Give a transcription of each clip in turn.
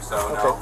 think so, no.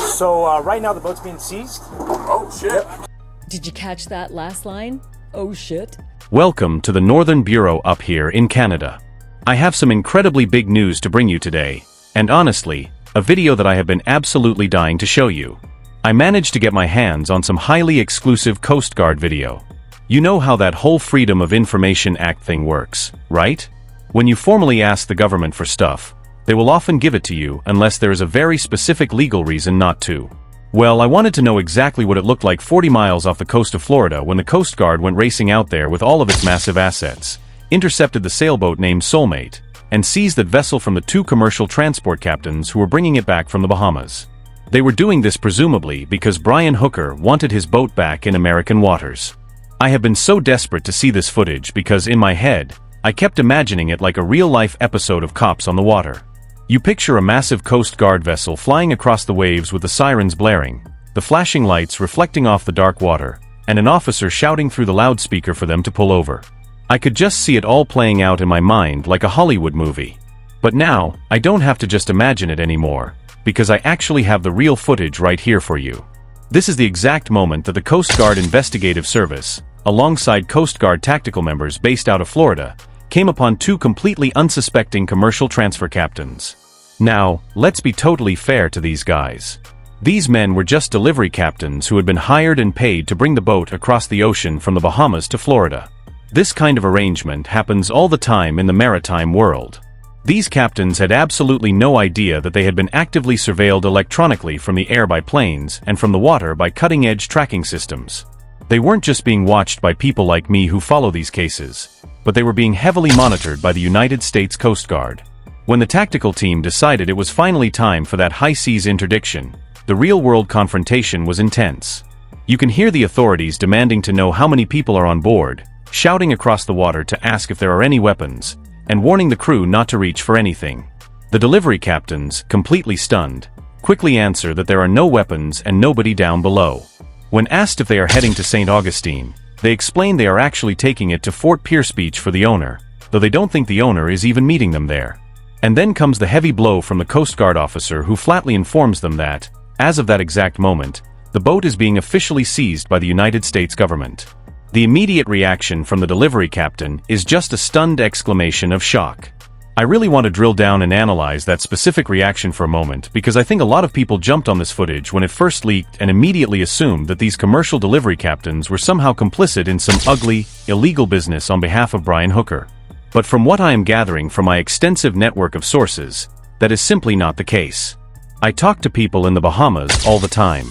So right now the boat's being seized? Oh, shit. Yep. Did you catch that last line? Oh shit. Welcome to the Northern Bureau up here in Canada. I have some incredibly big news to bring you today, and honestly, a video that I have been absolutely dying to show you. I managed to get my hands on some highly exclusive Coast Guard video. You know how that whole Freedom of Information Act thing works, right? When you formally ask the government for stuff, they will often give it to you unless there is a very specific legal reason not to. Well, I wanted to know exactly what it looked like 40 miles off the coast of Florida when the Coast Guard went racing out there with all of its massive assets, intercepted the sailboat named Soulmate, and seized that vessel from the two commercial transport captains who were bringing it back from the Bahamas. They were doing this presumably because Brian Hooker wanted his boat back in American waters. I have been so desperate to see this footage because in my head, I kept imagining it like a real-life episode of Cops on the Water. You picture a massive Coast Guard vessel flying across the waves with the sirens blaring, the flashing lights reflecting off the dark water, and an officer shouting through the loudspeaker for them to pull over. I could just see it all playing out in my mind like a Hollywood movie. But now, I don't have to just imagine it anymore, because I actually have the real footage right here for you. This is the exact moment that the Coast Guard Investigative Service, alongside Coast Guard tactical members based out of Florida, came upon two completely unsuspecting commercial transfer captains. Now, let's be totally fair to these guys. These men were just delivery captains who had been hired and paid to bring the boat across the ocean from the Bahamas to Florida. This kind of arrangement happens all the time in the maritime world. These captains had absolutely no idea that they had been actively surveilled electronically from the air by planes and from the water by cutting-edge tracking systems. They weren't just being watched by people like me who follow these cases, but they were being heavily monitored by the United States Coast Guard. When the tactical team decided it was finally time for that high seas interdiction, the real-world confrontation was intense. You can hear the authorities demanding to know how many people are on board, shouting across the water to ask if there are any weapons, and warning the crew not to reach for anything. The delivery captains, completely stunned, quickly answer that there are no weapons and nobody down below. When asked if they are heading to St. Augustine, they explain they are actually taking it to Fort Pierce Beach for the owner, though they don't think the owner is even meeting them there. And then comes the heavy blow from the Coast Guard officer who flatly informs them that, as of that exact moment, the boat is being officially seized by the United States government. The immediate reaction from the delivery captain is just a stunned exclamation of shock. I really want to drill down and analyze that specific reaction for a moment because I think a lot of people jumped on this footage when it first leaked and immediately assumed that these commercial delivery captains were somehow complicit in some ugly, illegal business on behalf of Brian Hooker. But from what I am gathering from my extensive network of sources, that is simply not the case. I talk to people in the Bahamas all the time.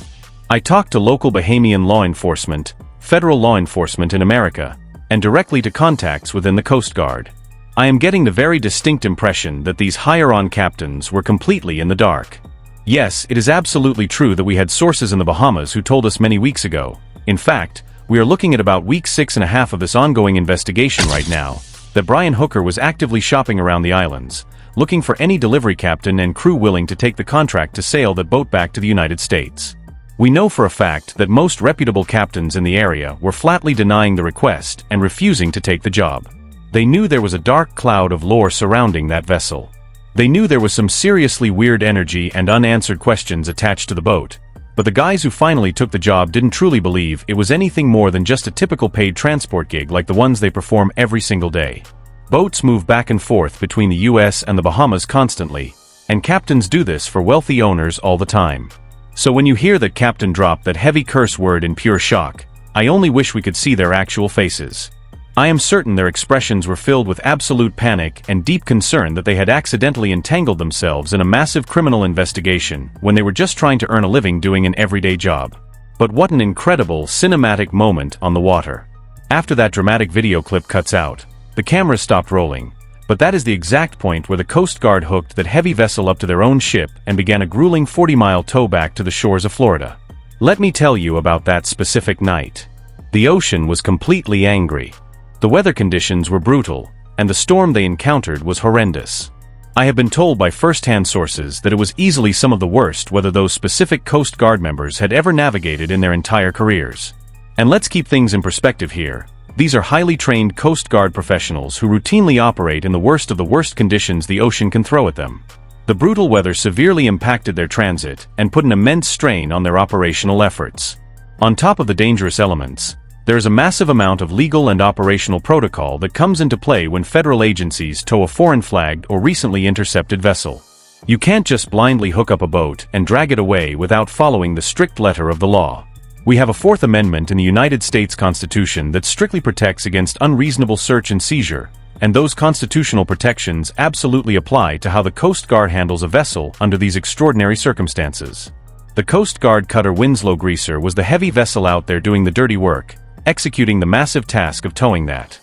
I talk to local Bahamian law enforcement, federal law enforcement in America, and directly to contacts within the Coast Guard. I am getting the very distinct impression that these higher-on captains were completely in the dark. Yes, it is absolutely true that we had sources in the Bahamas who told us many weeks ago. In fact, we are looking at about week 6.5 of this ongoing investigation right now, that Brian Hooker was actively shopping around the islands, looking for any delivery captain and crew willing to take the contract to sail that boat back to the United States. We know for a fact that most reputable captains in the area were flatly denying the request and refusing to take the job. They knew there was a dark cloud of lore surrounding that vessel. They knew there was some seriously weird energy and unanswered questions attached to the boat, but the guys who finally took the job didn't truly believe it was anything more than just a typical paid transport gig like the ones they perform every single day. Boats move back and forth between the US and the Bahamas constantly, and captains do this for wealthy owners all the time. So when you hear that captain drop that heavy curse word in pure shock, I only wish we could see their actual faces. I am certain their expressions were filled with absolute panic and deep concern that they had accidentally entangled themselves in a massive criminal investigation when they were just trying to earn a living doing an everyday job. But what an incredible cinematic moment on the water. After that dramatic video clip cuts out, the camera stopped rolling, but that is the exact point where the Coast Guard hooked that heavy vessel up to their own ship and began a grueling 40-mile tow back to the shores of Florida. Let me tell you about that specific night. The ocean was completely angry. The weather conditions were brutal, and the storm they encountered was horrendous. I have been told by first-hand sources that it was easily some of the worst weather those specific Coast Guard members had ever navigated in their entire careers. And let's keep things in perspective here. These are highly trained Coast Guard professionals who routinely operate in the worst of the worst conditions the ocean can throw at them. The brutal weather severely impacted their transit and put an immense strain on their operational efforts. On top of the dangerous elements, there is a massive amount of legal and operational protocol that comes into play when federal agencies tow a foreign-flagged or recently intercepted vessel. You can't just blindly hook up a boat and drag it away without following the strict letter of the law. We have a Fourth Amendment in the United States Constitution that strictly protects against unreasonable search and seizure, and those constitutional protections absolutely apply to how the Coast Guard handles a vessel under these extraordinary circumstances. The Coast Guard cutter Winslow Greaser was the heavy vessel out there doing the dirty work, executing the massive task of towing that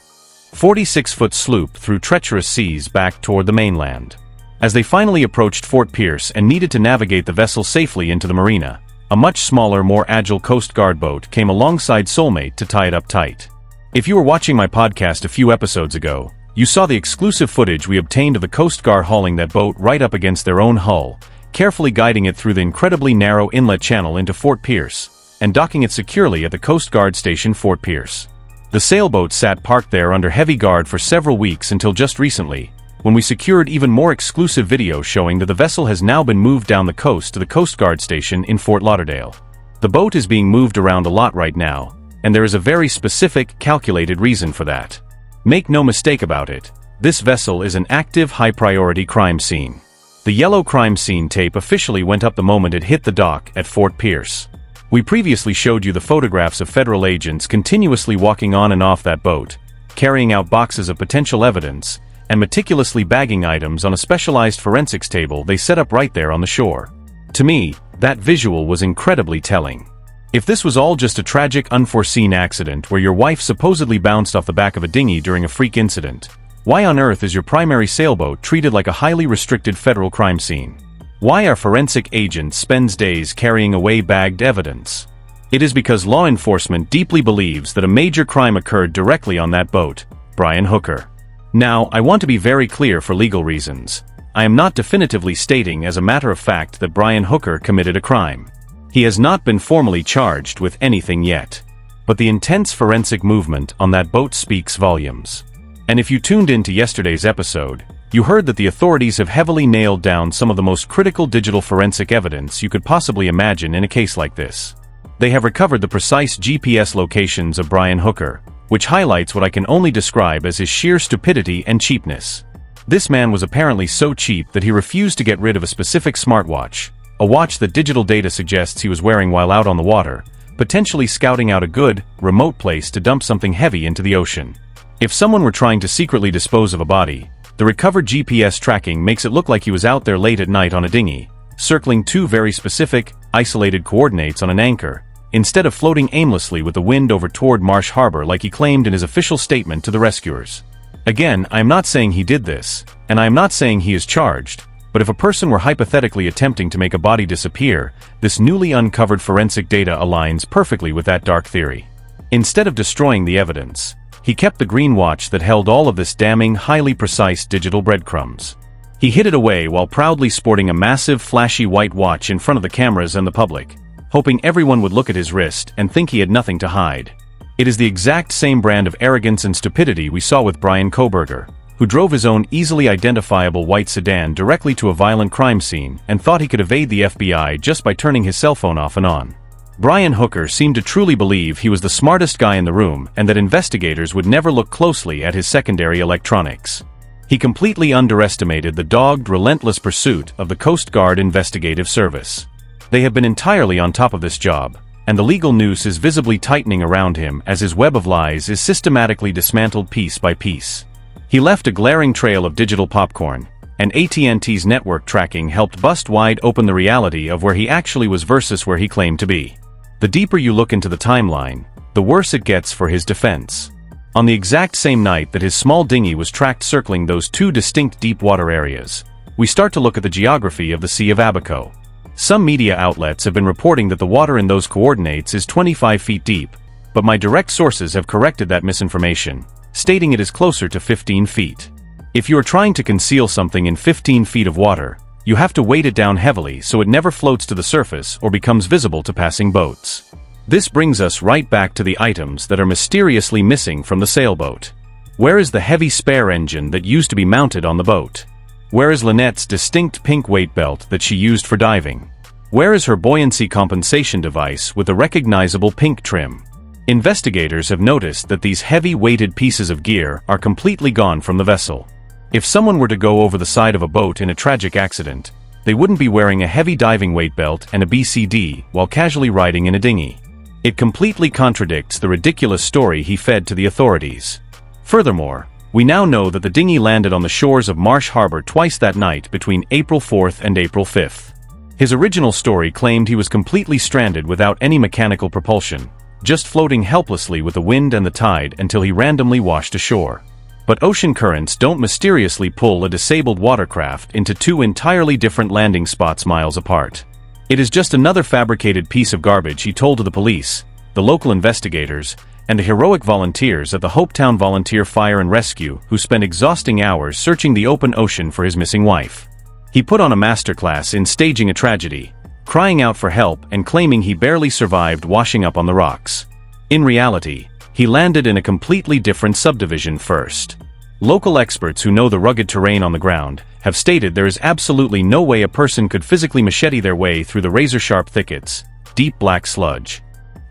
46-foot sloop through treacherous seas back toward the mainland. As they finally approached Fort Pierce and needed to navigate the vessel safely into the marina, a much smaller, more agile Coast Guard boat came alongside Soulmate to tie it up tight. If you were watching my podcast a few episodes ago, you saw the exclusive footage we obtained of the Coast Guard hauling that boat right up against their own hull, carefully guiding it through the incredibly narrow inlet channel into Fort Pierce, and docking it securely at the Coast Guard station Fort Pierce. The sailboat sat parked there under heavy guard for several weeks until just recently, when we secured even more exclusive video showing that the vessel has now been moved down the coast to the Coast Guard station in Fort Lauderdale. The boat is being moved around a lot right now, and there is a very specific, calculated reason for that. Make no mistake about it, this vessel is an active, high-priority crime scene. The yellow crime scene tape officially went up the moment it hit the dock at Fort Pierce. We previously showed you the photographs of federal agents continuously walking on and off that boat, carrying out boxes of potential evidence, and meticulously bagging items on a specialized forensics table they set up right there on the shore. To me, that visual was incredibly telling. If this was all just a tragic, unforeseen accident where your wife supposedly bounced off the back of a dinghy during a freak incident, why on earth is your primary sailboat treated like a highly restricted federal crime scene? Why are forensic agents spends days carrying away bagged evidence? It is because law enforcement deeply believes that a major crime occurred directly on that boat, Brian Hooker. Now, I want to be very clear for legal reasons. I am not definitively stating as a matter of fact that Brian Hooker committed a crime. He has not been formally charged with anything yet. But the intense forensic movement on that boat speaks volumes. And if you tuned into yesterday's episode, you heard that the authorities have heavily nailed down some of the most critical digital forensic evidence you could possibly imagine in a case like this. They have recovered the precise GPS locations of Brian Hooker, which highlights what I can only describe as his sheer stupidity and cheapness. This man was apparently so cheap that he refused to get rid of a specific smartwatch, a watch that digital data suggests he was wearing while out on the water, potentially scouting out a good, remote place to dump something heavy into the ocean. If someone were trying to secretly dispose of a body, the recovered GPS tracking makes it look like he was out there late at night on a dinghy, circling two very specific, isolated coordinates on an anchor, instead of floating aimlessly with the wind over toward Marsh Harbor like he claimed in his official statement to the rescuers. Again, I am not saying he did this, and I am not saying he is charged, but if a person were hypothetically attempting to make a body disappear, this newly uncovered forensic data aligns perfectly with that dark theory. Instead of destroying the evidence, he kept the green watch that held all of this damning, highly precise digital breadcrumbs. He hid it away while proudly sporting a massive, flashy white watch in front of the cameras and the public, hoping everyone would look at his wrist and think he had nothing to hide. It is the exact same brand of arrogance and stupidity we saw with Brian Kohberger, who drove his own easily identifiable white sedan directly to a violent crime scene and thought he could evade the FBI just by turning his cell phone off and on. Brian Hooker seemed to truly believe he was the smartest guy in the room and that investigators would never look closely at his secondary electronics. He completely underestimated the dogged, relentless pursuit of the Coast Guard Investigative Service. They have been entirely on top of this job, and the legal noose is visibly tightening around him as his web of lies is systematically dismantled piece by piece. He left a glaring trail of digital popcorn, and AT&T's network tracking helped bust wide open the reality of where he actually was versus where he claimed to be. The deeper you look into the timeline, the worse it gets for his defense. On the exact same night that his small dinghy was tracked circling those two distinct deep water areas, we start to look at the geography of the Sea of Abaco. Some media outlets have been reporting that the water in those coordinates is 25 feet deep, but my direct sources have corrected that misinformation, stating it is closer to 15 feet. If you are trying to conceal something in 15 feet of water, you have to weight it down heavily so it never floats to the surface or becomes visible to passing boats. This brings us right back to the items that are mysteriously missing from the sailboat. Where is the heavy spare engine that used to be mounted on the boat? Where is Lynette's distinct pink weight belt that she used for diving? Where is her buoyancy compensation device with a recognizable pink trim? Investigators have noticed that these heavy-weighted pieces of gear are completely gone from the vessel. If someone were to go over the side of a boat in a tragic accident, they wouldn't be wearing a heavy diving weight belt and a BCD while casually riding in a dinghy. It completely contradicts the ridiculous story he fed to the authorities. Furthermore, we now know that the dinghy landed on the shores of Marsh Harbor twice that night between April 4th and April 5th. His original story claimed he was completely stranded without any mechanical propulsion, just floating helplessly with the wind and the tide until he randomly washed ashore. But ocean currents don't mysteriously pull a disabled watercraft into two entirely different landing spots miles apart. It is just another fabricated piece of garbage, he told to the police, the local investigators, and the heroic volunteers at the Hopetown Volunteer Fire and Rescue who spent exhausting hours searching the open ocean for his missing wife. He put on a masterclass in staging a tragedy, crying out for help and claiming he barely survived washing up on the rocks. In reality, he landed in a completely different subdivision first. Local experts who know the rugged terrain on the ground have stated there is absolutely no way a person could physically machete their way through the razor-sharp thickets, deep black sludge,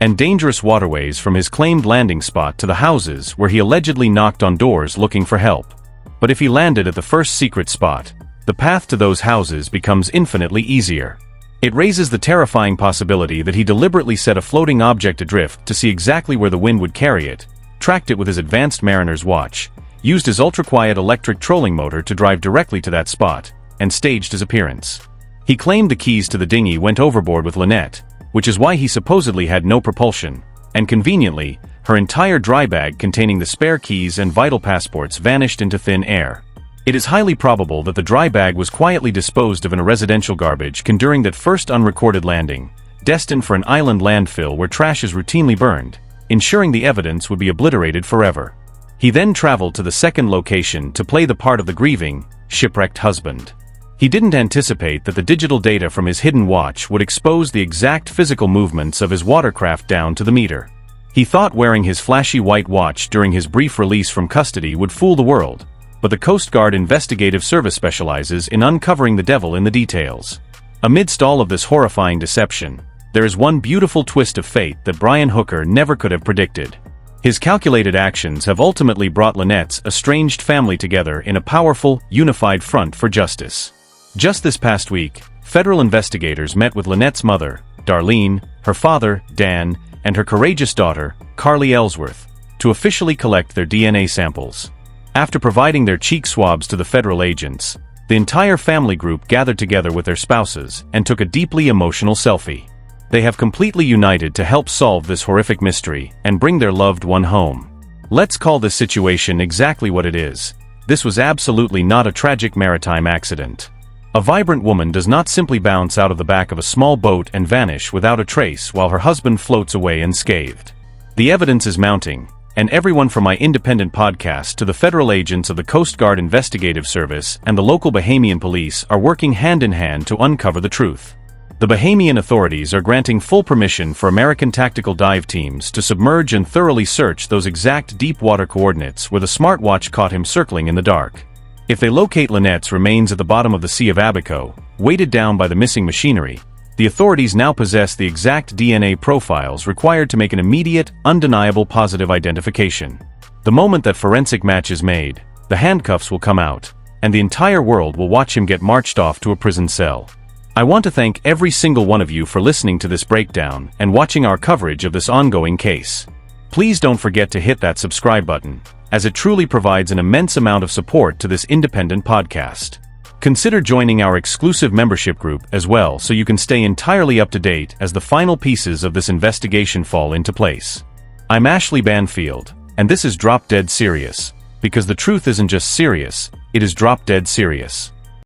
and dangerous waterways from his claimed landing spot to the houses where he allegedly knocked on doors looking for help. But if he landed at the first secret spot, the path to those houses becomes infinitely easier. It raises the terrifying possibility that he deliberately set a floating object adrift to see exactly where the wind would carry it, tracked it with his advanced mariner's watch, used his ultra-quiet electric trolling motor to drive directly to that spot, and staged his appearance. He claimed the keys to the dinghy went overboard with Lynette, which is why he supposedly had no propulsion, and conveniently, her entire dry bag containing the spare keys and vital passports vanished into thin air. It is highly probable that the dry bag was quietly disposed of in a residential garbage can during that first unrecorded landing, destined for an island landfill where trash is routinely burned, ensuring the evidence would be obliterated forever. He then traveled to the second location to play the part of the grieving, shipwrecked husband. He didn't anticipate that the digital data from his hidden watch would expose the exact physical movements of his watercraft down to the meter. He thought wearing his flashy white watch during his brief release from custody would fool the world, but the Coast Guard Investigative Service specializes in uncovering the devil in the details. Amidst all of this horrifying deception, there is one beautiful twist of fate that Brian Hooker never could have predicted. His calculated actions have ultimately brought Lynette's estranged family together in a powerful, unified front for justice. Just this past week, federal investigators met with Lynette's mother, Darlene, her father, Dan, and her courageous daughter, Carly Ellsworth, to officially collect their DNA samples. After providing their cheek swabs to the federal agents, the entire family group gathered together with their spouses and took a deeply emotional selfie. They have completely united to help solve this horrific mystery and bring their loved one home. Let's call this situation exactly what it is. This was absolutely not a tragic maritime accident. A vibrant woman does not simply bounce out of the back of a small boat and vanish without a trace while her husband floats away unscathed. The evidence is mounting, and everyone from my independent podcast to the federal agents of the Coast Guard Investigative Service and the local Bahamian police are working hand in hand to uncover the truth. The Bahamian authorities are granting full permission for American tactical dive teams to submerge and thoroughly search those exact deep water coordinates where the smartwatch caught him circling in the dark. If they locate Lynette's remains at the bottom of the Sea of Abaco, weighted down by the missing machinery, the authorities now possess the exact DNA profiles required to make an immediate, undeniable positive identification. The moment that forensic match is made, the handcuffs will come out, and the entire world will watch him get marched off to a prison cell. I want to thank every single one of you for listening to this breakdown and watching our coverage of this ongoing case. Please don't forget to hit that subscribe button, as it truly provides an immense amount of support to this independent podcast. Consider joining our exclusive membership group as well so you can stay entirely up to date as the final pieces of this investigation fall into place. I'm Ashley Banfield, and this is Drop Dead Serious, because the truth isn't just serious, it is drop dead serious.